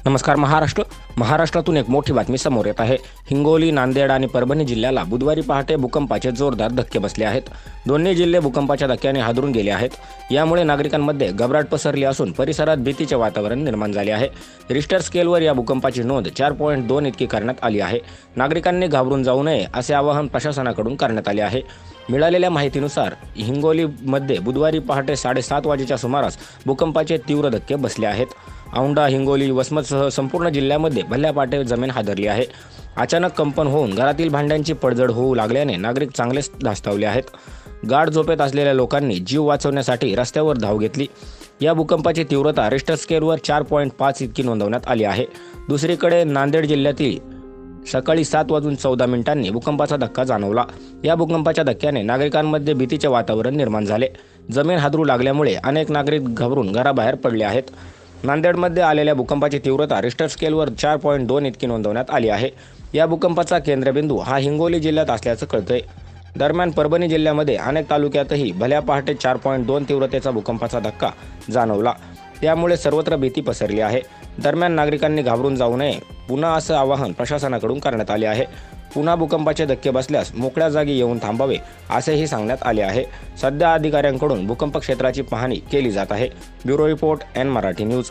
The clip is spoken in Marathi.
नमस्कार महाराष्ट्रातून एक मोठी बातमी समोर येत आहे। हिंगोली, नांदेड आणि परभणी जिल्ह्याला बुधवारी पहाटे भूकंपाचे जोरदार धक्के बसले आहेत। दोन्ही जिल्हे भूकंपाच्या धक्क्याने हादरून गेले आहेत। यामुळे नागरिकांमध्ये घबराट पसरली असून परिसरात भीतीचे वातावरण निर्माण झाले आहे। रिश्टर स्केलवर या भूकंपाची नोंद 4.2 इतकी करण्यात आली आहे। नागरिकांनी घाबरून जाऊ नये असे आवाहन प्रशासनाकडून करण्यात आले आहे। मिळालेल्या माहितीनुसार हिंगोलीमध्ये बुधवारी पहाटे 7:30 वाजेच्या सुमारास भूकंपाचे तीव्र धक्के बसले आहेत। औंढा, हिंगोली, वसमतसह संपूर्ण जिल्ह्यामध्ये भल्या पाटे जमीन हादरली आहे। अचानक कंपन होऊन घरातील भांड्यांची पडझड होऊ लागल्याने नागरिक चांगलेच धास्तावले आहेत। गाढ झोपेत असलेल्या लोकांनी जीव वाचवण्यासाठी रस्त्यावर धाव घेतली। या भूकंपाची तीव्रता रिश्टर स्केलवर 4.5 इतकी नोंदवण्यात आली आहे। दुसरीकडे नांदेड जिल्ह्यातील सकाळी 7:14 भूकंपाचा धक्का जाणवला। या भूकंपाच्या धक्क्याने नागरिकांमध्ये भीतीचे वातावरण निर्माण झाले। जमीन हादरू लागल्यामुळे अनेक नागरिक घाबरून घराबाहेर पडले आहेत। नांदेडमध्ये आलेल्या भूकंपाची तीव्रता रिश्टर स्केलवर 4.2 इतकी नोंदवण्यात आली आहे। या भूकंपाचा केंद्रबिंदू हा हिंगोली जिल्ह्यात असल्याचं कळतंय। दरम्यान परभणी जिल्ह्यामध्ये अनेक तालुक्यातही भल्या पहाटे 4.2 तीव्रतेचा भूकंपाचा धक्का जाणवला। त्यामुळे सर्वत्र भीती पसरली आहे। दरम्यान नागरिकांनी घाबरून जाऊ नये पुन्हा असं आवाहन प्रशासनाकडून करण्यात आले आहे। पुन्हा भूकंपाचे धक्के बसल्यास मोकळ्या जागी येऊन थांबावे असेही सांगण्यात आले आहे। सध्या अधिकाऱ्यांकडून भूकंप क्षेत्राची पाहणी केली जात आहे। Bureau report, N Marathi news.